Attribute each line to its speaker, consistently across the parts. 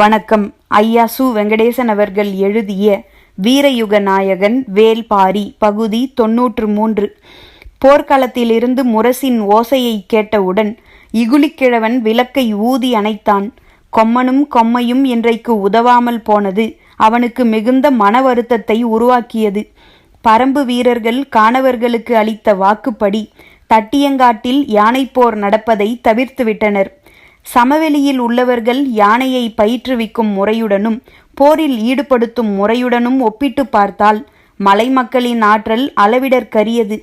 Speaker 1: வணக்கம். ஐயா சு. வெங்கடேசன் அவர்கள் எழுதிய வீரயுக நாயகன் வேல்பாரி பகுதி 93. போர்க்களத்திலிருந்து முரசின் ஓசையை கேட்டவுடன் இகுலிக்கிழவன் விளக்கை ஊதி அணைத்தான். கொம்மனும் கொம்மையும் இன்றைக்கு உதவாமல் போனது அவனுக்கு மிகுந்த மன வருத்தத்தை உருவாக்கியது. பரம்பு வீரர்கள் காணவர்களுக்கு அளித்த வாக்குப்படி தட்டியங்காட்டில் யானைப்போர் நடப்பதை தவிர்த்துவிட்டனர். சமவெளியில் உள்ளவர்கள் யானையை பயிற்றுவிக்கும் முறையுடனும் போரில் ஈடுபடுத்தும் முறையுடனும் ஒப்பிட்டு பார்த்தால் மலை மக்களின் ஆற்றல் அளவிடற்கரியது.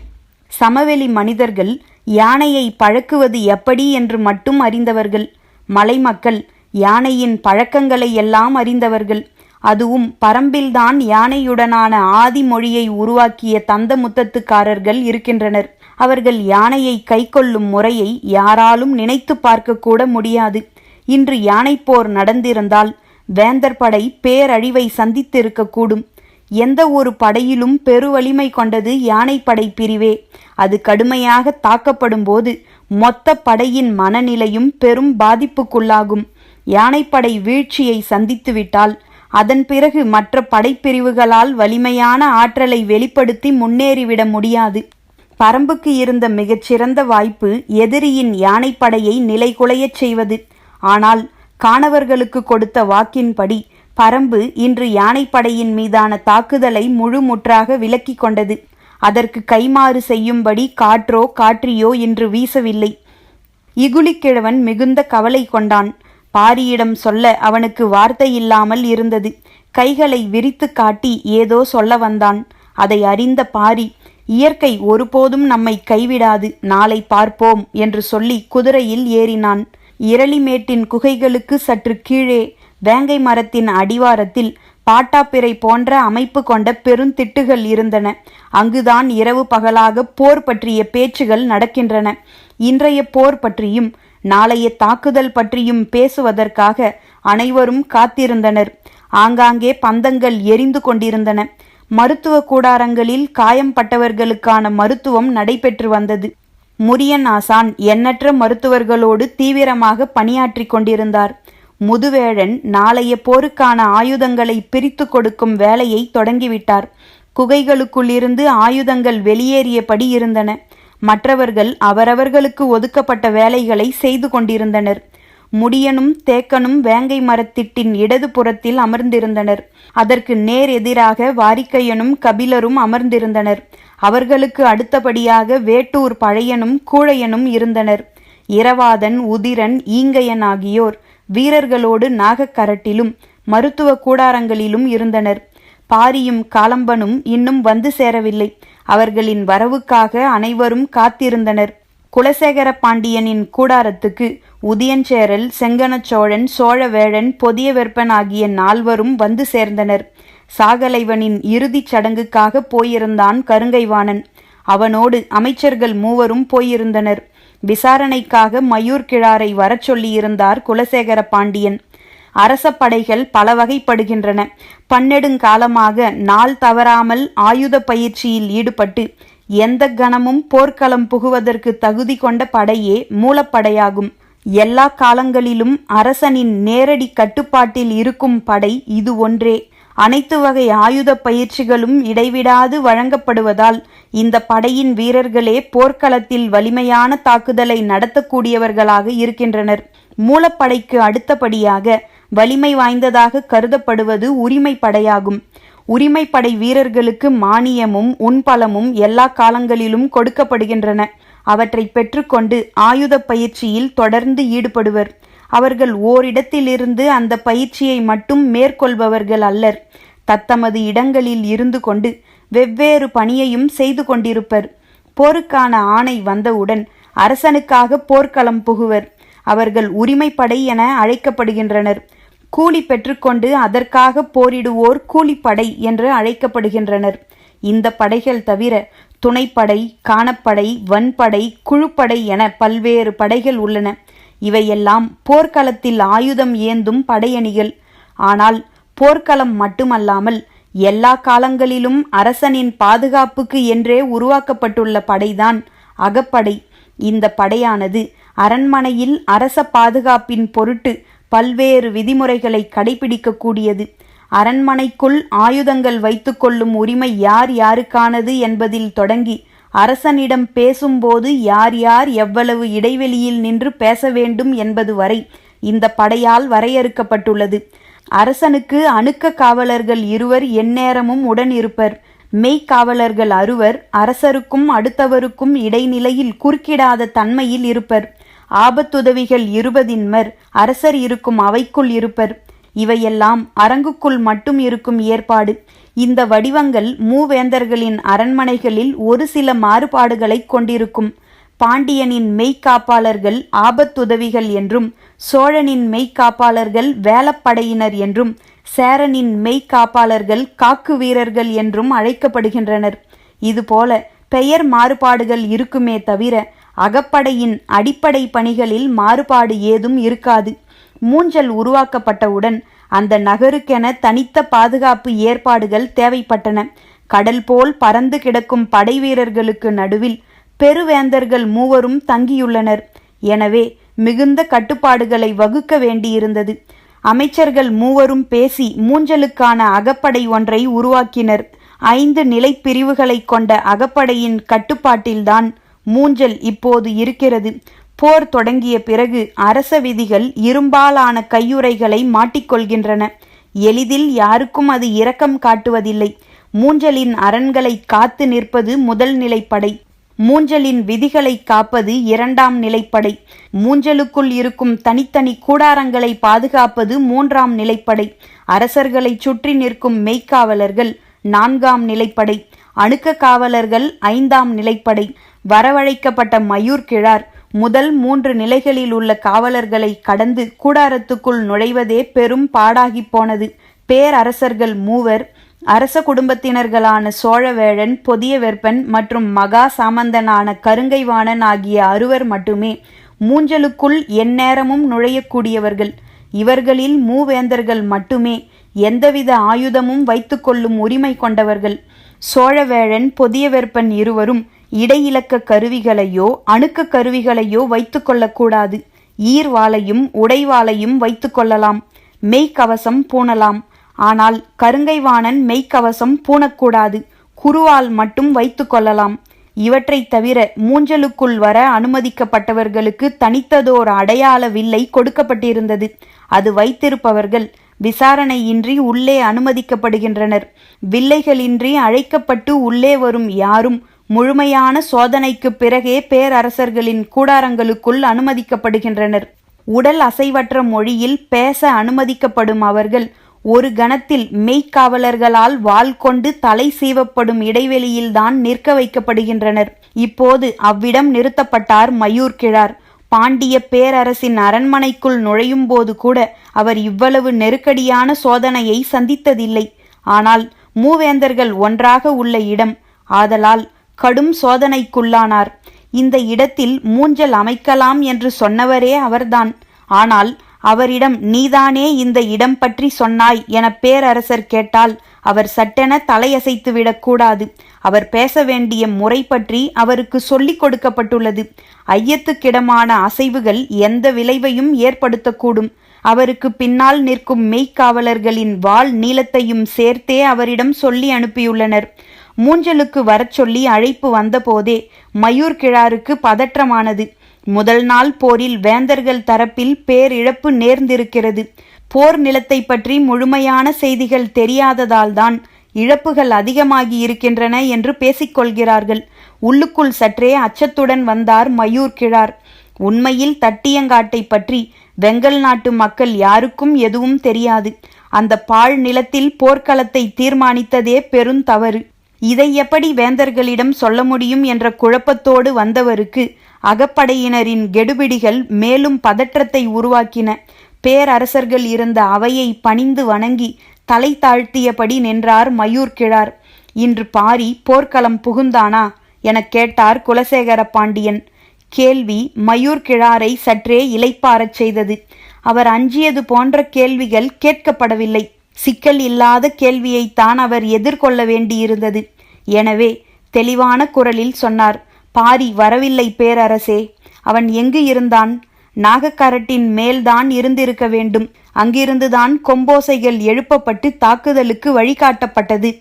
Speaker 1: சமவெளி மனிதர்கள் யானையை பழக்குவது எப்படி என்று மட்டும் அறிந்தவர்கள். மலை மக்கள் யானையின் பழக்கங்களை எல்லாம் அறிந்தவர்கள். அதுவும் பரம்பில்தான் யானையுடனான ஆதி மொழியை உருவாக்கிய தந்த முத்தத்துக்காரர்கள் இருக்கின்றனர். அவர்கள் யானையை கைக்கொள்ளும் முறையை யாராலும் நினைத்து பார்க்க கூட முடியாது. இன்று யானைப்போர் நடந்திருந்தால் வேந்தர் படை பேரழிவை சந்தித்திருக்கக்கூடும். எந்த ஒரு படையிலும் பெருவலிமை கொண்டது யானைப்படை பிரிவே. அது கடுமையாக தாக்கப்படும் போது மொத்த படையின் மனநிலையும் பெரும் பாதிப்புக்குள்ளாகும். யானைப்படை வீழ்ச்சியை சந்தித்துவிட்டால் அதன் பிறகு மற்ற படைப்பிரிவுகளால் வலிமையான ஆற்றலை வெளிப்படுத்தி முன்னேறிவிட முடியாது. பரம்புக்கு இருந்த மிகச்சிறந்த வாய்ப்பு எதிரியின் யானைப்படையை நிலைகுலையச் செய்வது. ஆனால் காணவர்களுக்கு கொடுத்த வாக்கின்படி பரம்பு இன்று யானைப்படையின் மீதான தாக்குதலை முழுமுற்றாக விலக்கி கொண்டது. அதற்கு கைமாறு செய்யும்படி காற்றோ காற்றியோ இன்று வீசவில்லை. இகுலிக்கிழவன் மிகுந்த கவலை கொண்டான். பாரியிடம் சொல்ல அவனுக்கு வார்த்தை இல்லாமல் இருந்தது. கைகளை விரித்து காட்டி ஏதோ சொல்ல வந்தான். அதை அறிந்த பாரி, இயற்கை ஒருபோதும் நம்மை கைவிடாது, நாளை பார்ப்போம் என்று சொல்லி குதிரையில் ஏறினான். இரளிமேட்டின் குகைகளுக்கு சற்று கீழே வேங்கை மரத்தின் அடிவாரத்தில் பாட்டாப்பிரை போன்ற அமைப்பு கொண்ட பெருந்திட்டுகள் இருந்தன. அங்குதான் இரவு பகலாக போர் பற்றிய பேச்சுகள் நடக்கின்றன. இன்றைய போர் பற்றியும் நாளைய தாக்குதல் பற்றியும் பேசுவதற்காக அனைவரும் காத்திருந்தனர். ஆங்காங்கே பந்தங்கள் எரிந்து கொண்டிருந்தன. மருத்துவ கூடாரங்களில் காயம்பட்டவர்களுக்கான மருத்துவம் நடைபெற்று வந்தது. முரியன் ஆசான் எண்ணற்ற மருத்துவர்களோடு தீவிரமாக பணியாற்றி கொண்டிருந்தார். முதுவேழன் நாளைய போருக்கான ஆயுதங்களை பிரித்து கொடுக்கும் வேலையை தொடங்கிவிட்டார். குகைகளுக்குள்ளிருந்து ஆயுதங்கள் வெளியேறியபடி இருந்தன. மற்றவர்கள் அவரவர்களுக்கு ஒதுக்கப்பட்ட வேலைகளை செய்து கொண்டிருந்தனர். முடியனும் தேக்கனும் வேங்கை மரத்திட்டின் இடது புறத்தில் அமர்ந்திருந்தனர். அதற்கு நேர் எதிராக வாரிக்கையனும் கபிலரும் அமர்ந்திருந்தனர். அவர்களுக்கு அடுத்தபடியாக வேட்டூர் பழையனும் கூழையனும் இருந்தனர். இரவாதன், உதிரன், ஈங்கையன் ஆகியோர் வீரர்களோடு நாகக்கரட்டிலும் மருத்துவ கூடாரங்களிலும் இருந்தனர். பாரியும் காலம்பனும் இன்னும் வந்து சேரவில்லை. அவர்களின் வரவுக்காக அனைவரும் காத்திருந்தனர். குலசேகர பாண்டியனின் கூடாரத்துக்கு உதியஞ்சேரல், செங்கனச்சோழன், சோழவேழன், பொதியவெற்பன் ஆகிய 4வரும் வந்து சேர்ந்தனர். சாகலைவனின் இறுதிச் சடங்குக்காக போயிருந்தான் கருங்கைவாணன். அவனோடு அமைச்சர்கள் 3வரும் போயிருந்தனர். விசாரணைக்காக மயூர் கிழாரை வரச் சொல்லியிருந்தார் குலசேகர பாண்டியன். அரச படைகள் பல வகைப்படுகின்றன. பன்னெடுங்காலமாக நாள் தவறாமல் ஆயுத பயிற்சியில் ஈடுபட்டு எந்த கணமும் போர்க்களம் புகுவதற்கு தகுதி கொண்ட படையே மூலப்படையாகும். எல்லா காலங்களிலும் அரசனின் நேரடி கட்டுப்பாட்டில் இருக்கும் படை இது ஒன்றே. அனைத்து வகை ஆயுத பயிற்சிகளும் இடைவிடாது வழங்கப்படுவதால் இந்த படையின் வீரர்களே போர்க்களத்தில் வலிமையான தாக்குதலை நடத்தக்கூடியவர்களாக இருக்கின்றனர். மூலப்படைக்கு அடுத்தபடியாக வலிமை வாய்ந்ததாக கருதப்படுவது உரிமை படையாகும். உரிமைப்படை வீரர்களுக்கு மானியமும் உண்பலமும் எல்லா காலங்களிலும் கொடுக்கப்படுகின்றன. அவற்றை பெற்றுக்கொண்டு ஆயுத பயிற்சியில் தொடர்ந்து ஈடுபடுவர். அவர்கள் ஓரிடத்திலிருந்து அந்த பயிற்சியை மட்டும் மேற்கொள்பவர்கள் அல்லர். தத்தமது இடங்களில் இருந்து கொண்டு வெவ்வேறு பணியையும் செய்து கொண்டிருப்பர். போருக்கான ஆணை வந்தவுடன் அரசனுக்காக போர்க்களம் புகுவர். அவர்கள் உரிமைப்படை என அழைக்கப்படுகின்றனர். கூலி பெற்றுக்கொண்டு அதற்காக போரிடுவோர் கூலிப்படை என்று அழைக்கப்படுகின்றனர். இந்த படைகள் தவிர துணைப்படை, காணப்படை, வன்படை, குழுப்படை என பல்வேறு படைகள் உள்ளன. இவையெல்லாம் போர்க்களத்தில் ஆயுதம் ஏந்தும் படையணிகள். ஆனால் போர்க்களம் மட்டுமல்லாமல் எல்லா காலங்களிலும் அரசனின் பாதுகாப்புக்கு என்றே உருவாக்கப்பட்டுள்ள படைதான் அகப்படை. இந்த படையானது அரண்மனையில் அரச பாதுகாப்பின் பொருட்டு பல்வேறு விதிமுறைகளை கடைபிடிக்கக்கூடியது. அரண்மனைக்குள் ஆயுதங்கள் வைத்துக்கொள்ளும் உரிமை யார் யாருக்கானது என்பதில் தொடங்கி அரசனிடம் பேசும்போது யார் யார் எவ்வளவு இடைவெளியில் நின்று பேச வேண்டும் என்பது வரை இந்த படையால் வரையறுக்கப்பட்டுள்ளது. அரசனுக்கு அணுக்க காவலர்கள் 2 எந்நேரமும் உடன் இருப்பர். மெய்க்காவலர்கள் 6 அரசருக்கும் அடுத்தவருக்கும் இடைநிலையில் குறுக்கிடாத தன்மையில் இருப்பர். ஆபத்துதவிகள் 20 அரசர் இருக்கும் அவைக்குள் இருப்பர். இவையெல்லாம் அரங்குக்குள் மட்டும் இருக்கும் ஏற்பாடு. இந்த வடிவங்கள் மூவேந்தர்களின் அரண்மனைகளில் ஒரு சில மாறுபாடுகளை கொண்டிருக்கும். பாண்டியனின் மெய்க்காப்பாளர்கள் ஆபத்துதவிகள் என்றும், சோழனின் மெய்க்காப்பாளர்கள் வேலப்படையினர் என்றும், சேரனின் மெய்க்காப்பாளர்கள் காக்கு வீரர்கள் என்றும் அழைக்கப்படுகின்றனர். இதுபோல பெயர் மாறுபாடுகள் இருக்குமே தவிர அகப்படையின் அடிப்படை பணிகளில் மாறுபாடு ஏதும் இருக்காது. மூஞ்சல் உருவாக்கப்பட்டவுடன் அந்த நகருக்கென தனித்த பாதுகாப்பு ஏற்பாடுகள் தேவைப்பட்டன. கடல் போல் பறந்து கிடக்கும் படை வீரர்களுக்கு நடுவில் பெருவேந்தர்கள் 3 தங்கியுள்ளனர். எனவே மிகுந்த கட்டுப்பாடுகளை வகுக்க வேண்டியிருந்தது. அமைச்சர்கள் 3 பேசி மூஞ்சலுக்கான அகப்படை ஒன்றை உருவாக்கினர். 5 நிலைப்பிரிவுகளை கொண்ட அகப்படையின் கட்டுப்பாட்டில்தான் மூஞ்சல் இப்போது இருக்கிறது. போர் தொடங்கிய பிறகு அரச விதிகள் இரும்பாலான கையுறைகளை மாட்டிக்கொள்கின்றன. எளிதில் யாருக்கும் அது இரக்கம் காட்டுவதில்லை. மூஞ்சலின் அரண்களை காத்து நிற்பது முதல் நிலைப்படை. மூஞ்சலின் விதிகளை காப்பது 2ஆம் நிலைப்படை. மூஞ்சலுக்குள் இருக்கும் தனித்தனி கூடாரங்களை பாதுகாப்பது 3ஆம் நிலைப்படை. அரசர்களை சுற்றி நிற்கும் மெய்க்காவலர்கள் 4ஆம் நிலைப்படை. அணுக்க காவலர்கள் 5ஆம் நிலைப்படை. வரவழைக்கப்பட்ட மயூர் கிழார் முதல் 3 நிலைகளில் உள்ள காவலர்களை கடந்து கூடாரத்துக்குள் நுழைவதே பெரும் பாடாகி போனது. பேரரசர்கள் 3 அரச குடும்பத்தினர்களான சோழவேழன், பொதியவெற்பன் மற்றும் மகா சாமந்தனான கருங்கைவாணன் ஆகிய 6 மட்டுமே மூஞ்சலுக்குள் எந்நேரமும் நுழையக்கூடியவர்கள். இவர்களில் மூவேந்தர்கள் மட்டுமே எந்தவித ஆயுதமும் வைத்துக்கொள்ளும் உரிமை கொண்டவர்கள். சோழவேழன், பொதியவெற்பன் இருவரும் இடையிலக்க கருவிகளையோ அணுக்க கருவிகளையோ வைத்துக்கொள்ளக்கூடாது. ஈர்வாளையும் உடைவாளையும் வைத்துக்கொள்ளலாம். மெய்க்கவசம் பூணலாம். ஆனால் கருங்கைவாணன் மெய்க்கவசம் பூணக்கூடாது. குருவால் மட்டும் வைத்து கொள்ளலாம். இவற்றை தவிர மூஞ்சலுக்குள் வர அனுமதிக்கப்பட்டவர்களுக்கு தனித்ததோர் அடையாள வில்லை கொடுக்கப்பட்டிருந்தது. அது வைத்திருப்பவர்கள் விசாரணையின்றி உள்ளே அனுமதிக்கப்படுகின்றனர். வில்லைகளின்றி அழைக்கப்பட்டு உள்ளே வரும் யாரும் முழுமையான சோதனைக்கு பிறகே பேரரசர்களின் கூடாரங்களுக்குள் அனுமதிக்கப்படுகின்றனர். உடல் அசைவற்ற மொழியில் பேச அனுமதிக்கப்படும் அவர்கள் ஒரு கணத்தில் மெய்க்காவலர்களால் வாள் கொண்டு தலை சீவப்படும் இடைவெளியில்தான் நிற்க வைக்கப்படுகின்றனர். இப்போது அவ்விடம் நிறுத்தப்பட்டார் மயூர் கிழார். பாண்டிய பேரரசின் அரண்மனைக்குள் நுழையும் போது கூட அவர் இவ்வளவு நெருக்கடியான சோதனையை சந்தித்ததில்லை. ஆனால் மூவேந்தர்கள் ஒன்றாக உள்ள இடம் ஆதலால் கடும் சோதனைக்குள்ளானார். இந்த இடத்தில் மூஞ்சல் அமைக்கலாம் என்று சொன்னவரே அவர்தான். ஆனால் அவரிடம் நீதானே இந்த இடம் பற்றி சொன்னாய் என பேரரசர் கேட்டால் அவர் சட்டென தலையசைத்துவிடக்கூடாது. அவர் பேச வேண்டிய முறை பற்றி அவருக்கு சொல்லிக் கொடுக்கப்பட்டுள்ளது. ஐயத்துக்கிடமான அசைவுகள் எந்த விளைவையும் ஏற்படுத்தக்கூடும். அவருக்கு பின்னால் நிற்கும் மெய்க்காவலர்களின் வாள் நீளத்தையும் சேர்த்தே அவரிடம் சொல்லி அனுப்பியுள்ளனர். மூஞ்சலுக்கு வரச் சொல்லி அழைப்பு வந்தபோதே மயூர் கிழாருக்கு பதற்றமானது. முதல் நாள் போரில் வேந்தர்கள் தரப்பில் பேரிழப்பு நேர்ந்திருக்கிறது. போர் நிலத்தை பற்றி முழுமையான செய்திகள் தெரியாததால்தான் இழப்புகள் அதிகமாகி இருக்கின்றன என்று பேசிக்கொள்கிறார்கள். உள்ளுக்குள் சற்றே அச்சத்துடன் வந்தார் மயூர் கிழார். உண்மையில் தட்டியங்காட்டை பற்றி வெங்கல் நாட்டு மக்கள் யாருக்கும் எதுவும் தெரியாது. அந்த பாழ் நிலத்தில் போர்க்களத்தை தீர்மானித்ததே பெருந்தவறு. இதை எப்படி வேந்தர்களிடம் சொல்ல முடியும் என்ற குழப்பத்தோடு வந்தவருக்கு அகப்படையினரின் கெடுபிடிகள் மேலும் பதற்றத்தை உருவாக்கின. பேரரசர்கள் இருந்த அவையை பணிந்து வணங்கி தலை தாழ்த்தியபடி நின்றார் மயூர் கிழார். இன்று பாரி போர்க்களம் புகுந்தானா எனக் கேட்டார் குலசேகர பாண்டியன். கேள்வி மயூர் கிழாரை சற்றே இளைப்பாறச் செய்தது. அவர் அஞ்சியது போன்ற கேள்விகள் கேட்கப்படவில்லை. சிக்கல் இல்லாத கேள்வியைத்தான் அவர் எதிர்கொள்ள வேண்டியிருந்தது. எனவே தெளிவான குரலில் சொன்னார், பாரி வரவில்லை பேரரசே. அவன் எங்கு இருந்தான்? நாகக்கரட்டின் மேல்தான் இருந்திருக்க வேண்டும். அங்கிருந்துதான் கொம்போசைகள் எழுப்பப்பட்டு தாக்குதலுக்கு வழிகாட்டப்பட்டது.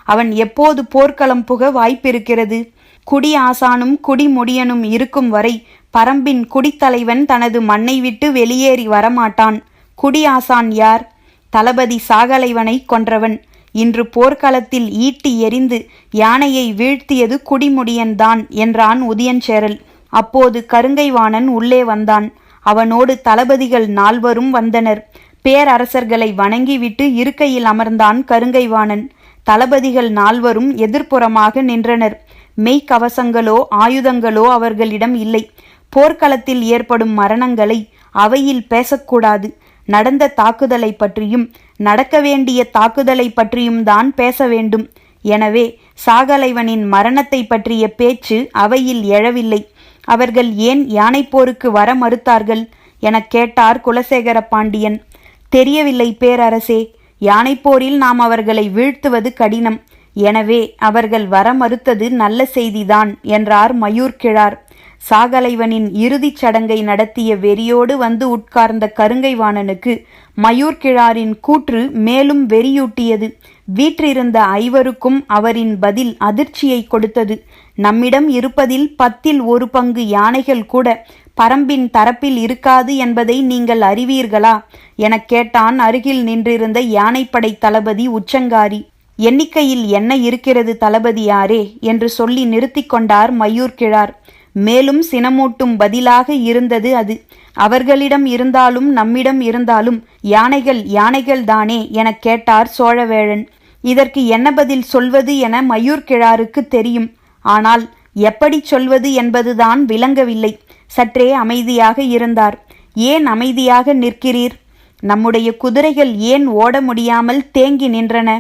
Speaker 1: அவன் எப்போது போர்க்களம் புக வாய்ப்பிருக்கிறது? குடி ஆசானும் குடிமுடியனும் இருக்கும் வரை பரம்பின் குடித்தலைவன் தனது மண்ணை விட்டு வெளியேறி வரமாட்டான். குடி ஆசான் யார்? தளபதி சாகலைவனை கொன்றவன். இன்று போர்க்களத்தில் ஈட்டி எறிந்து யானையை வீழ்த்தியது குடிமுடியன்தான் என்றான் உதியஞ்சேரல். அப்போது கருங்கைவாணன் உள்ளே வந்தான். அவனோடு தளபதிகள் 4 வந்தனர். பேரரசர்களை வணங்கிவிட்டு இருக்கையில் அமர்ந்தான் கருங்கைவாணன். தளபதிகள் 4 எதிர்ப்புறமாக நின்றனர். மெய்க்கவசங்களோ ஆயுதங்களோ அவர்களிடம் இல்லை. போர்க்களத்தில் ஏற்படும் மரணங்களை அவையில் பேசக்கூடாது. நடந்த தாக்குதலை பற்றியும் நடக்க வேண்டிய தாக்குதலை பற்றியும் தான் பேச வேண்டும். எனவே சாகலைவனின் மரணத்தை பற்றிய பேச்சு அவையில் எழவில்லை. அவர்கள் ஏன் யானைப்போருக்கு வர மறுத்தார்கள் எனக் கேட்டார் குலசேகர பாண்டியன். தெரியவில்லை பேரரசே. யானைப்போரில் நாம் அவர்களை வீழ்த்துவது கடினம். எனவே அவர்கள் வர மறுத்தது நல்ல செய்திதான் என்றார் மயூர்கிழார். சாகலைவனின் இறுதிச் சடங்கை நடத்திய வெறியோடு வந்து உட்கார்ந்த கருங்கைவாணனுக்கு மயூர்கிழாரின் கூற்று மேலும் வெறியூட்டியது. வீற்றிருந்த 5 அவரின் பதில் அதிர்ச்சியை கொடுத்தது. நம்மிடம் இருப்பதில் 10ல் 1 பங்கு யானைகள் கூட பரம்பின் தரப்பில் இருக்காது என்பதை நீங்கள் அறிவீர்களா எனக் கேட்டான் அருகில் நின்றிருந்த யானைப்படை தளபதி உச்சங்காரி. எண்ணிக்கையில் என்ன இருக்கிறது தளபதியாரே என்று சொல்லி நிறுத்தி கொண்டார் மயூர்கிழார். மேலும் சினமூட்டும் பதிலாக இருந்தது அது. அவர்களிடம் இருந்தாலும் நம்மிடம் இருந்தாலும் யானைகள் தானே எனக் கேட்டார் சோழவேழன். இதற்கு என்ன பதில் சொல்வது என மயூர்கிழாருக்கு தெரியும். ஆனால் எப்படி சொல்வது என்பதுதான் விளங்கவில்லை. சற்றே அமைதியாக இருந்தார். ஏன் அமைதியாக நிற்கிறீர்? நம்முடைய குதிரைகள் ஏன் ஓட முடியாமல் தேங்கி நின்றன?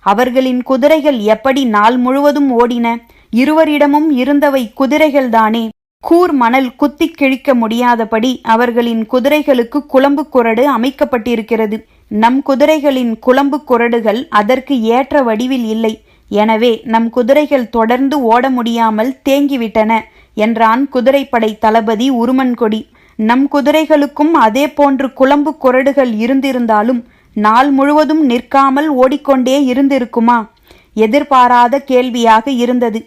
Speaker 1: அவர்களின் குதிரைகள் எப்படி நாள் முழுவதும் ஓடின? இருவரிடமும் இருந்தவை குதிரைகள்தானே. கூர் மணல் குத்தி கிழிக்க முடியாதபடி அவர்களின் குதிரைகளுக்கு குளம்பு குரடு அமைக்கப்பட்டிருக்கிறது. நம் குதிரைகளின் குளம்பு குரடுகள் அதற்கு ஏற்ற வடிவில் இல்லை. எனவே நம் குதிரைகள் தொடர்ந்து ஓட முடியாமல் தேங்கிவிட்டன என்றான் குதிரைப்படை தளபதி உருமன்கொடி. நம் குதிரைகளுக்கும் அதே போன்று குளம்பு குரடுகள் இருந்திருந்தாலும் நாள் முழுவதும் நிற்காமல் ஓடிக்கொண்டே இருந்திருக்குமா? எதிர்பாராத கேள்வியாக இருந்தது.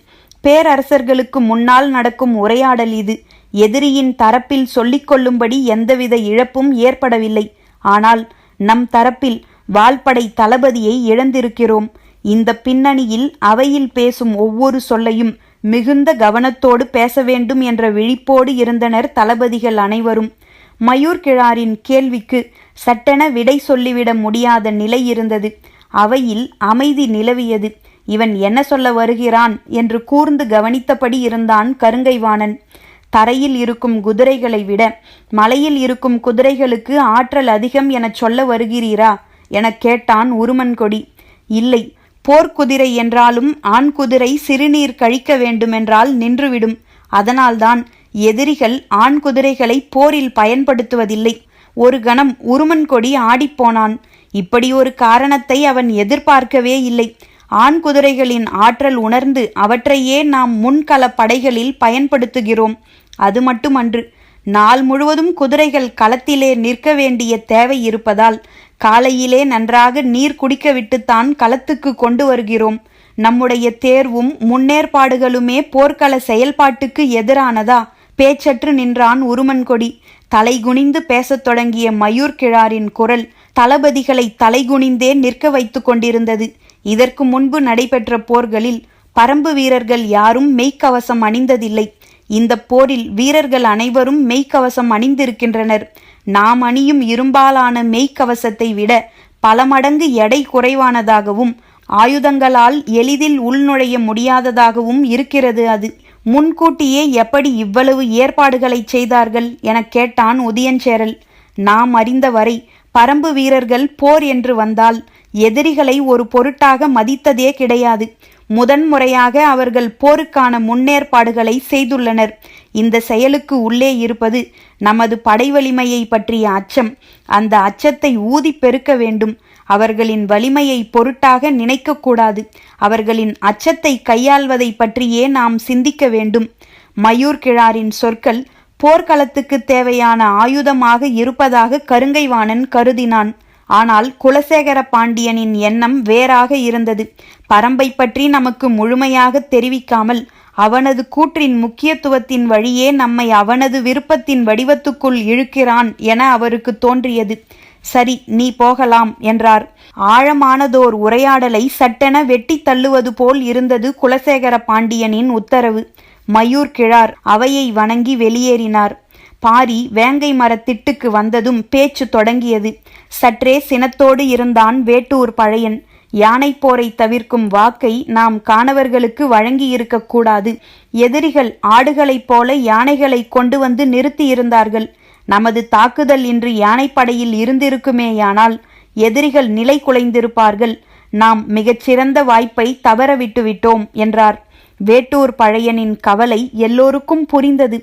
Speaker 1: பேரரசர்களுக்கு முன்னால் நடக்கும் உரையாடல் இது. எதிரியின் தரப்பில் சொல்லிக்கொள்ளும்படி எந்தவித இழப்பும் ஏற்படவில்லை. ஆனால் நம் தரப்பில் வாள்படை தளபதியை இழந்திருக்கிறோம். இந்த பின்னணியில் அவையில் பேசும் ஒவ்வொரு சொல்லையும் மிகுந்த கவனத்தோடு பேச வேண்டும் என்ற விழிப்போடு இருந்தனர் தளபதிகள் அனைவரும். மயூர்கிழாரின் கேள்விக்கு சட்டென விடை சொல்லிவிட முடியாத நிலை இருந்தது. அவையில் அமைதி நிலவியது. இவன் என்ன சொல்ல வருகிறான் என்று கூர்ந்து கவனித்தபடி இருந்தான் கருங்கைவாணன். தரையில் இருக்கும் குதிரைகளை விட மலையில் இருக்கும் குதிரைகளுக்கு ஆற்றல் அதிகம் எனச் சொல்ல வருகிறீரா எனக் கேட்டான் உருமன்கொடி. இல்லை, போர்க்குதிரை என்றாலும் ஆண் குதிரை சிறுநீர் கழிக்க வேண்டுமென்றால் நின்றுவிடும். அதனால்தான் எதிரிகள் ஆண் குதிரைகளை போரில் பயன்படுத்துவதில்லை. ஒரு கணம் உருமன்கொடி ஆடிப்போனான். இப்படி ஒரு காரணத்தை அவன் எதிர்பார்க்கவே இல்லை. ஆண் குதிரைகளின் ஆற்றல் உணர்ந்து அவற்றையே நாம் முன்கள படைகளில் பயன்படுத்துகிறோம். அது மட்டுமன்று, நாள் முழுவதும் குதிரைகள் களத்திலே நிற்க வேண்டிய தேவை இருப்பதால் காலையிலே நன்றாக நீர் குடிக்க விட்டுத்தான் களத்துக்கு கொண்டு வருகிறோம். நம்முடைய தேர்வும் முன்னேற்பாடுகளுமே போர்க்கள செயல்பாட்டுக்கு எதிரானதா? பேச்சற்று நின்றான் உருமன்கொடி. தலைகுனிந்து பேசத் தொடங்கிய மயூர்கிழாரின் குரல் தளபதிகளை தலைகுனிந்தே நிற்க வைத்து கொண்டிருந்தது. இதற்கு முன்பு நடைபெற்ற போர்களில் பரம்பு வீரர்கள் யாரும் மெய்க்கவசம் அணிந்ததில்லை. இந்த போரில் வீரர்கள் அனைவரும் மெய்க்கவசம் அணிந்திருக்கின்றனர். நாம் அணியும் இரும்பாலான மெய்க்கவசத்தை விட பல மடங்கு எடை குறைவானதாகவும் ஆயுதங்களால் எளிதில் உள்நுழைய முடியாததாகவும் இருக்கிறது அது. முன்கூட்டியே எப்படி இவ்வளவு ஏற்பாடுகளை செய்தார்கள் எனக் கேட்டான் உதியஞ்சேரல். நாம் அறிந்தவரை பரம்பு வீரர்கள் போர் என்று வந்தால் எதிரிகளை ஒரு பொருட்டாக மதித்ததே கிடையாது. முதன்முறையாக அவர்கள் போருக்கான முன்னேற்பாடுகளை செய்துள்ளனர். இந்த செயலுக்கு உள்ளே இருப்பது நமது படை வலிமையை பற்றிய அச்சம். அந்த அச்சத்தை ஊதி பெருக்க வேண்டும். அவர்களின் வலிமையை பொருட்டாக நினைக்கக்கூடாது. அவர்களின் அச்சத்தை கையாள்வதை பற்றியே நாம் சிந்திக்க வேண்டும். மயூர்கிழாரின் சொற்கள் போர்க்களத்துக்கு தேவையான ஆயுதமாக இருப்பதாக கருங்கைவாணன் கருதினான். ஆனால் குலசேகர பாண்டியனின் எண்ணம் வேறாக இருந்தது. பரம்பை பற்றி நமக்கு முழுமையாக தெரிவிக்காமல் அவனது கூற்றின் முக்கியத்துவத்தின் வழியே நம்மை அவனது விருப்பத்தின் வடிவத்துக்குள் இழுக்கிறான் என அவருக்கு தோன்றியது. சரி, நீ போகலாம் என்றார். ஆழமானதோர் உரையாடலை சட்டென வெட்டி தள்ளுவது போல் இருந்தது குலசேகர பாண்டியனின் உத்தரவு. மயூர் கிழார் அவையை வணங்கி வெளியேறினார். பாரி வேங்கை மரத்திட்டுக்கு வந்ததும் பேச்சு தொடங்கியது. சற்றே சினத்தோடு இருந்தான் வேட்டூர் பழையன். யானை போரை தவிர்க்கும் வாக்கை நாம் காணவர்களுக்கு வழங்கியிருக்க கூடாது. எதிரிகள் ஆடுகளைப் போல யானைகளை கொண்டு வந்து நிறுத்தியிருந்தார்கள். நமது தாக்குதல் இன்று யானைப்படையில் இருந்திருக்குமேயானால் எதிரிகள் நிலை குலைந்திருப்பார்கள். நாம் மிகச்சிறந்த வாய்ப்பை தவற விட்டுவிட்டோம் என்றார். வேட்டூர் பழையனின் கவலை எல்லோருக்கும் புரிந்தது.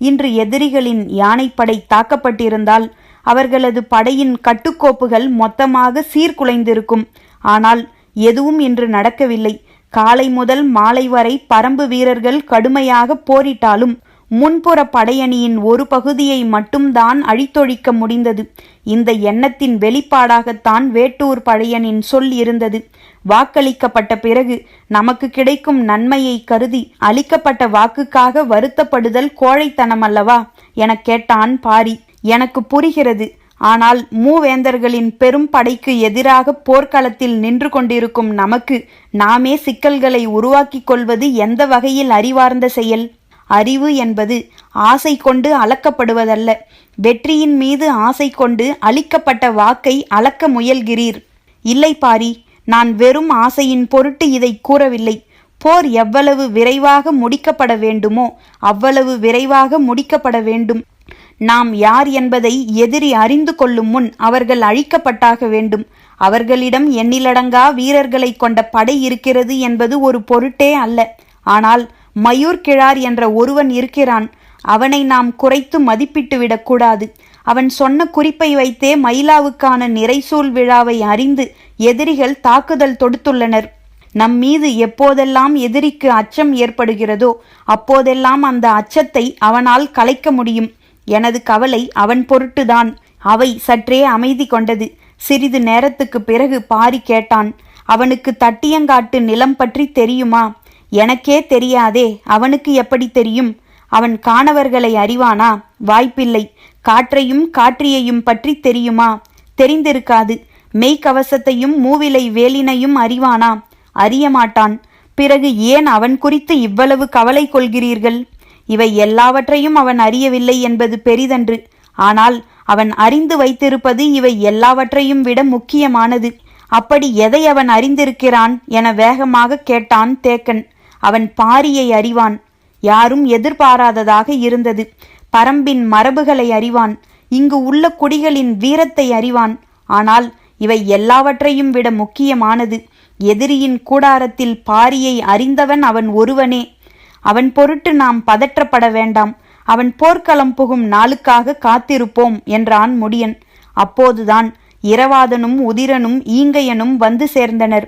Speaker 1: இன்று எதிரிகளின் யானைப்படை தாக்கப்பட்டிருந்தால் அவர்களது படையின் கட்டுக்கோப்புகள் மொத்தமாக சீர்குலைந்திருக்கும். ஆனால் எதுவும் இன்று நடக்கவில்லை. காலை முதல் மாலை வரை பரம்பு வீரர்கள் கடுமையாக போரிட்டாலும் முன்புற படையணியின் ஒரு பகுதியை மட்டும்தான் அழித்தொழிக்க முடிந்தது. இந்த எண்ணத்தின் வெளிப்பாடாகத்தான் வேட்டூர் பழையனின் சொல் இருந்தது. வாக்களிக்கப்பட்ட பிறகு நமக்கு கிடைக்கும் நன்மையை கருதி அளிக்கப்பட்ட வாக்குக்காக வருத்தப்படுதல் கோழைத்தனம் அல்லவா எனக் கேட்டான் பாரி. எனக்கு புரிகிறது. ஆனால் மூவேந்தர்களின் பெரும் படைக்கு எதிராக போர்க்களத்தில் நின்று கொண்டிருக்கும் நமக்கு நாமே சிக்கல்களை உருவாக்கிக் கொள்வது எந்த வகையில் அறிவார்ந்த செயல்? அறிவு என்பது ஆசை கொண்டு அளக்கப்படுவதல்ல. வெற்றியின் மீது ஆசை கொண்டு அளிக்கப்பட்ட வாக்கை அளக்க முயல்கிறீர். இல்லை பாரி, நான் வெறும் ஆசையின் பொருட்டு இதை கூறவில்லை. போர் எவ்வளவு விரைவாக முடிக்கப்பட வேண்டுமோ அவ்வளவு விரைவாக முடிக்கப்பட வேண்டும். நாம் யார் என்பதை எதிரி அறிந்து கொள்ளும் முன் அவர்கள் அழிக்கப்பட்டாக வேண்டும். அவர்களிடம் எண்ணிலடங்கா வீரர்களை கொண்ட படை இருக்கிறது என்பது ஒரு பொருட்டே அல்ல. ஆனால் மயூர் கிழார் என்ற ஒருவன் இருக்கிறான். அவனை நாம் குறைத்து மதிப்பிட்டு விடக்கூடாது. அவன் சொன்ன குறிப்பை வைத்தே மயிலாவுக்கான நிறைசூல் விழாவை அறிந்து எதிரிகள் தாக்குதல் தொடுத்துள்ளனர். நம் மீது எப்போதெல்லாம் எதிரிக்கு அச்சம் ஏற்படுகிறதோ அப்போதெல்லாம் அந்த அச்சத்தை அவனால் கலைக்க முடியும். எனது கவலை அவன் பொருட்டுதான். அவை சற்றே அமைதி கொண்டது. சிறிது நேரத்துக்கு பிறகு பாரி கேட்டான், அவனுக்கு தட்டியங்காட்டு நிலம் பற்றி தெரியுமா? எனக்கே தெரியாதே, அவனுக்கு எப்படி தெரியும்? அவன் காணவர்களை அறிவானா? வாய்ப்பில்லை. காற்றையும் காற்றியையும் பற்றி தெரியுமா? தெரிந்திருக்காது. மெய்க்கவசத்தையும் மூவிலை வேலினையும் அறிவானா? அறிய மாட்டான். பிறகு ஏன் அவன் குறித்து இவ்வளவு கவலை கொள்கிறீர்கள்? இவை எல்லாவற்றையும் அவன் அறியவில்லை என்பது பெரிதன்று. ஆனால் அவன் அறிந்து வைத்திருப்பது இவை எல்லாவற்றையும் விட முக்கியமானது. அப்படி எதை அவன் அறிந்திருக்கிறான் என வேகமாக கேட்டான் தேக்கன். அவன் பாரியை அறிவான். யாரும் எதிர்பாராததாக இருந்தது. பரம்பின் மரபுகளை அறிவான். இங்கு உள்ள குடிகளின் வீரத்தை அறிவான். ஆனால் இவை எல்லாவற்றையும் விட முக்கியமானது, எதிரியின் கூடாரத்தில் பாரியை அறிந்தவன் அவன் ஒருவனே. அவன் பொருட்டு நாம் பதற்றப்பட வேண்டாம். அவன் போர்க்களம் புகும் நாளுக்காக காத்திருப்போம் என்றான் முடியன். அப்போதுதான் இரவாதனும் உதிரனும் ஈங்கையனும் வந்து சேர்ந்தனர்.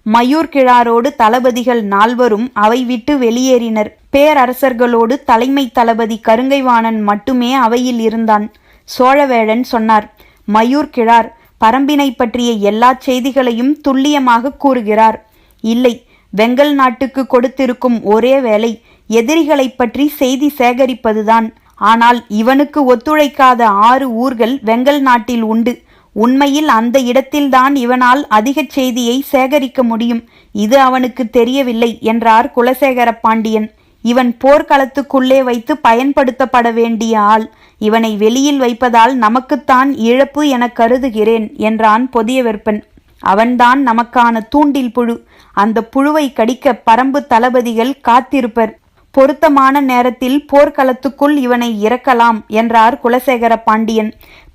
Speaker 1: மயூர் கிழாரோடு தளபதிகள் 4 அவை விட்டு வெளியேறினர். பேரரசர்களோடு தலைமை தளபதி கருங்கைவாணன் மட்டுமே அவையில் இருந்தான். சோழவேளன் சொன்னார், மயூர் கிழார் பரம்பினை பற்றிய எல்லா செய்திகளையும் துல்லியமாக கூறுகிறார். இல்லை, வெங்கல் நாட்டுக்கு கொடுத்திருக்கும் ஒரே வேலை எதிரிகளை பற்றி செய்தி சேகரிப்பதுதான். ஆனால் இவனுக்கு ஒத்துழைக்காத 6 ஊர்கள் வெங்கல் நாட்டில் உண்டு. உண்மையில் அந்த இடத்தில்தான் இவனால் அதிக செய்தியை சேகரிக்க முடியும். இது அவனுக்கு தெரியவில்லை என்றார் குலசேகர பாண்டியன். இவன் போர்க்களத்துக்குள்ளே வைத்து பயன்படுத்தப்பட வேண்டிய ஆள். இவனை வெளியில் வைப்பதால் நமக்குத்தான் இழப்பு என கருதுகிறேன் என்றான் பொதியவெற்பன். அவன்தான் நமக்கான தூண்டில் புழு. அந்த புழுவை கடிக்க பரம்பு தளபதிகள் காத்திருப்பர். பொருத்தமான நேரத்தில் போர்க்களத்துக்குள் இவனை இறக்கலாம் என்றார் குலசேகர பாண்டியன்.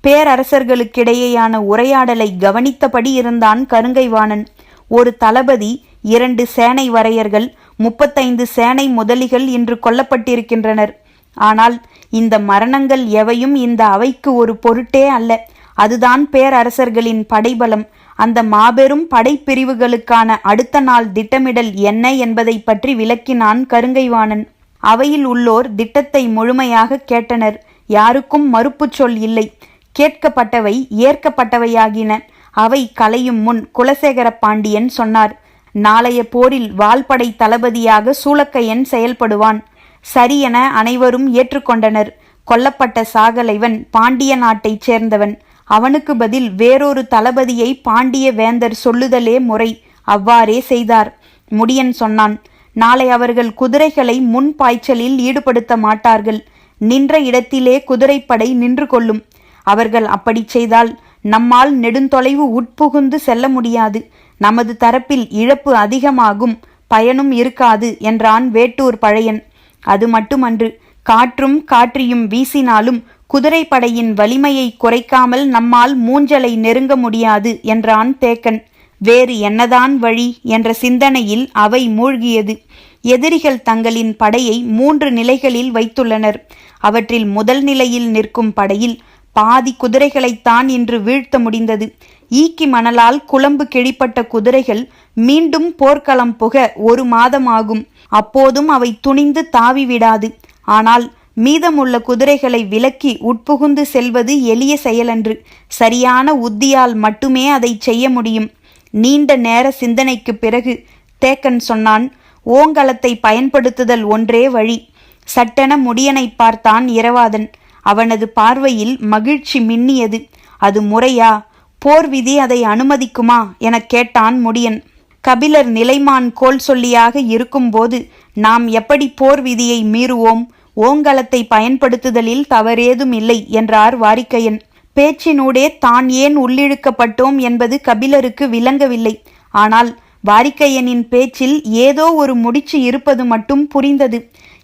Speaker 1: பேரரசர்களுக்கிடையேயான உரையாடலை கவனித்தபடி இருந்தான் கருங்கைவாணன். ஒரு தளபதி, 2 சேனை வரையர்கள், 35 சேனை முதலிகள் இன்று கொல்லப்பட்டிருக்கின்றனர். ஆனால் இந்த மரணங்கள் எவையும் இந்த அவைக்கு ஒரு பொருட்டே அல்ல. அதுதான் பேரரசர்களின் படைபலம். அந்த மாபெரும் படைப்பிரிவுகளுக்கான அடுத்த நாள் திட்டமிடல் என்ன என்பதை பற்றி விளக்கினான் கருங்கைவாணன். அவையில் உள்ளோர் திட்டத்தை முழுமையாக கேட்டனர். யாருக்கும் மறுப்பு சொல் இல்லை. கேட்கப்பட்டவை ஏற்கப்பட்டவையாகின. அவை கலையும் முன் குலசேகர பாண்டியன் சொன்னார், நாளைய போரில் வால்படை தளபதியாக சூளக்கையன் செயல்படுவான். சரியென அனைவரும் ஏற்றுக்கொண்டனர். கொல்லப்பட்ட சாகலைவன் பாண்டிய நாட்டைச் சேர்ந்தவன். அவனுக்கு பதில் வேறொரு தளபதியை பாண்டிய வேந்தர் சொல்லுதலே முறை. அவ்வாறே செய்தார். முடியன் சொன்னான், நாளை அவர்கள் குதிரைகளை முன் பாய்ச்சலில் ஈடுபடுத்த மாட்டார்கள். நின்ற இடத்திலே குதிரைப்படை நின்று கொள்ளும். அவர்கள் அப்படி செய்தால் நம்மால் நெடுந்தொலைவு உட்புகுந்து செல்ல முடியாது. நமது தரப்பில் இழப்பு அதிகமாகும், பயனும் இருக்காது என்றான் வேட்டூர் பழையன். அது மட்டுமன்று, காற்றும் காற்றியும் வீசினாலும் குதிரைப்படையின் வலிமையை குறைக்காமல் நம்மால் மூஞ்சலை நெருங்க முடியாது என்றான் தேக்கன். வேறு என்னதான் வழி என்ற சிந்தனையில் அவை மூழ்கியது. எதிரிகள் தங்களின் படையை 3 நிலைகளில் வைத்துள்ளனர். அவற்றில் முதல் நிலையில் நிற்கும் படையில் பாதி குதிரைகளைத்தான் இன்று வீழ்த்த முடிந்தது. ஈக்கி மணலால் குழம்பு கிழிப்பட்ட குதிரைகள் மீண்டும் போர்க்களம் புக 1 மாதமாகும். அப்போதும் அவை துணிந்து தாவி விடாது. ஆனால் மீதமுள்ள குதிரைகளை விலக்கி உட்புகுந்து செல்வது எளிய செயலன்று. சரியான உத்தியால் மட்டுமே அதை செய்ய முடியும். நீண்ட நேர சிந்தனைக்கு பிறகு தேக்கன் சொன்னான், ஓங்கலத்தை பயன்படுத்துதல் ஒன்றே வழி. சட்டென முடியனை பார்த்தான் இரவாதன். அவனது பார்வையில் மகிழ்ச்சி மின்னியது. அது முறையா? போர் விதி அதை அனுமதிக்குமா எனக் கேட்டான் முடியன். கபிலர் நிலைமான் கோல் சொல்லியாக இருக்கும்போது நாம் எப்படி போர் விதியை மீறுவோம்? ஓங்கலத்தை பயன்படுத்துதலில் தவறேதும் இல்லை என்றார் வாரிக்கையன். பேச்சினூடே தான் ஏன் உள்ளிழுக்கப்பட்டோம் என்பது கபிலருக்கு விளங்கவில்லை. ஆனால் வாரிக்கையனின் பேச்சில் ஏதோ ஒரு முடிச்சு இருப்பது மட்டும் புரிந்தது.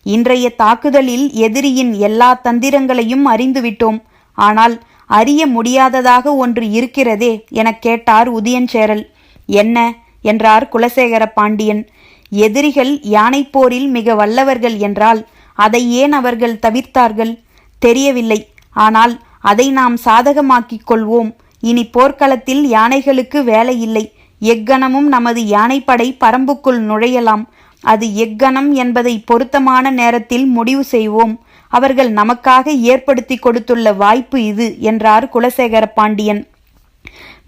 Speaker 1: இன்றைய தாக்குதலில் எதிரியின் எல்லா தந்திரங்களையும் அறிந்துவிட்டோம். ஆனால் அறிய முடியாததாக ஒன்று இருக்கிறதே எனக் கேட்டார் உதயஞ்சேரல். என்ன என்றார் குலசேகர பாண்டியன். எதிரிகள் யானைப்போரில் மிக வல்லவர்கள் என்றால் அதை ஏன் அவர்கள் தவிர்த்தார்கள்? தெரியவில்லை. ஆனால் அதை நாம் சாதகமாக்கிக் கொள்வோம். இனி போர்க்களத்தில் யானைகளுக்கு வேலை இல்லை. எக்கணமும் நமது யானைப்படை பரம்புக்குள் நுழையலாம். அது எக்கணம் என்பதை பொருத்தமான நேரத்தில் முடிவு செய்வோம். அவர்கள் நமக்காக ஏற்படுத்தி கொடுத்துள்ள வாய்ப்பு இது என்றார் குலசேகர பாண்டியன்.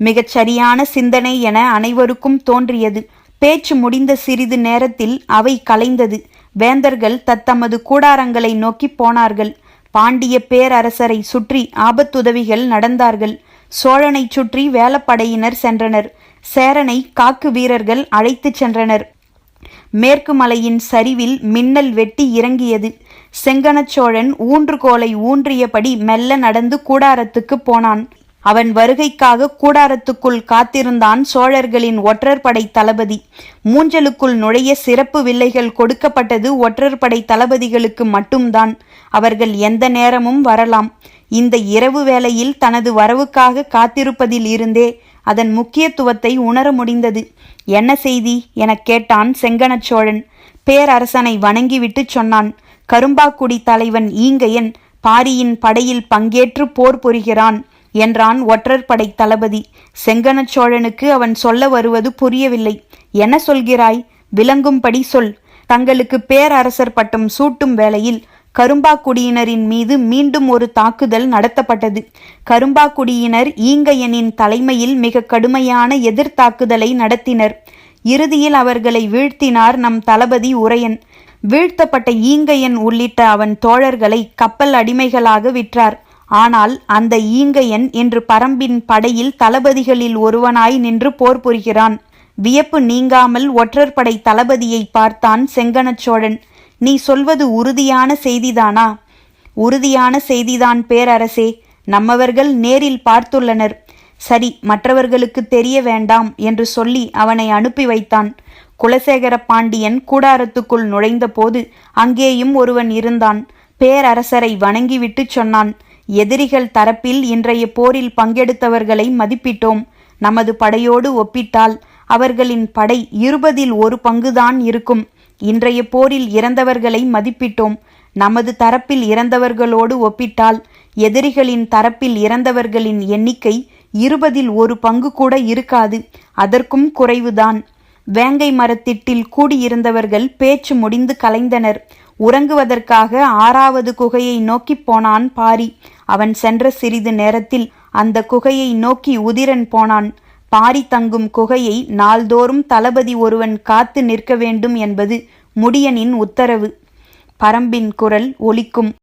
Speaker 1: மிகச் சரியான சிந்தனை என அனைவருக்கும் தோன்றியது. பேச்சு முடிந்த சிறிது நேரத்தில் அவை கலைந்தது. வேந்தர்கள் தத்தமது கூடாரங்களை நோக்கி போனார்கள். பாண்டிய பேரரசரை சுற்றி ஆபத்துதவிகள் நடந்தார்கள். சோழனை சுற்றி வேலப்படையினர் சென்றனர். சேரனை காக்கு வீரர்கள் அழைத்துச் சென்றனர். மேற்கு மலையின் சரிவில் மின்னல் வெட்டி இறங்கியது. செங்கணச்சோழன் ஊன்றுகோலை ஊன்றியபடி மெல்ல நடந்து கூடாரத்துக்கு போனான். அவன் வருகைக்காக கூடாரத்துக்குள் காத்திருந்தான் சோழர்களின் ஒற்றற்படை தளபதி. மூஞ்சலுக்குள் நுழைய சிறப்பு வில்லைகள் கொடுக்கப்பட்டது ஒற்றற்படை தளபதிகளுக்கு மட்டும்தான். அவர்கள் எந்த நேரமும் வரலாம். இந்த இரவு வேளையில் தனது வரவுக்காக காத்திருப்பதில் இருந்தே அதன் முக்கியத்துவத்தை உணர முடிந்தது. என்ன செய்தி எனக் கேட்டான் செங்கணச்சோழன். பேரரசனை வணங்கிவிட்டு சொன்னான், கரும்பாக்குடி தலைவன் ஈங்கையன் பாரியின் படையில் பங்கேற்று போர் புரிகிறான் என்றான் ஒற்றற்படை தளபதி. செங்கணச்சோழனுக்கு அவன் சொல்ல வருவது புரியவில்லை. என்ன சொல்கிறாய்? விளங்கும்படி சொல். தங்களுக்கு பேரரசர் பட்டம் சூட்டும் வேளையில் கரும்பாக்குடியினரின் மீது மீண்டும் ஒரு தாக்குதல் நடத்தப்பட்டது. கரும்பாக்குடியினர் ஈங்கையனின் தலைமையில் மிக கடுமையான எதிர்த்தாக்குதலை நடத்தினர். இறுதியில் அவர்களை வீழ்த்தினார் நம் தளபதி உரையன். வீழ்த்தப்பட்ட ஈங்கையன் உள்ளிட்ட அவன் தோழர்களை கப்பல் அடிமைகளாக விற்றார். ஆனால் அந்த ஈங்கையன் இன்று பரம்பின் படையில் தளபதிகளில் ஒருவனாய் நின்று போர் புரிகிறான். வியப்பு நீங்காமல் ஒற்றற்படை தளபதியை பார்த்தான் செங்கணச்சோழன். நீ சொல்வது உறுதியான செய்திதானா? உறுதியான செய்திதான் பேரரசே. நம்மவர்கள் நேரில் பார்த்துள்ளனர். சரி, மற்றவர்களுக்கு தெரிய வேண்டாம் என்று சொல்லி அவனை அனுப்பி வைத்தான். குலசேகர பாண்டியன் கூடாரத்துக்குள் நுழைந்த போது அங்கேயும் ஒருவன் இருந்தான். பேரரசரை வணங்கிவிட்டு சொன்னான், எதிரிகள் தரப்பில் இன்றைய போரில் பங்கெடுத்தவர்களை மதிப்பிட்டோம். நமது படையோடு ஒப்பிட்டால் அவர்களின் படை 20ல் 1 பங்குதான் இருக்கும். இன்றைய போரில் இறந்தவர்களை மதிப்பிட்டோம். நமது தரப்பில் இறந்தவர்களோடு ஒப்பிட்டால் எதிரிகளின் தரப்பில் இறந்தவர்களின் எண்ணிக்கை 20ல் 1 பங்கு கூட இருக்காது. அதற்கும் குறைவுதான். வேங்கை மரத்திட்டில் கூடியிருந்தவர்கள் பேச்சு முடிந்து கலைந்தனர். உறங்குவதற்காக 6வது குகையை நோக்கிப் போனான் பாரி. அவன் சென்ற சிறிது நேரத்தில் அந்த குகையை நோக்கி உதிரன் போனான். பாரி தங்கும் குகையை நாள்தோறும் தளபதி ஒருவன் காத்து நிற்க வேண்டும் என்பது முடியனின் உத்தரவு. பரம்பின் குரல் ஒலிக்கும்.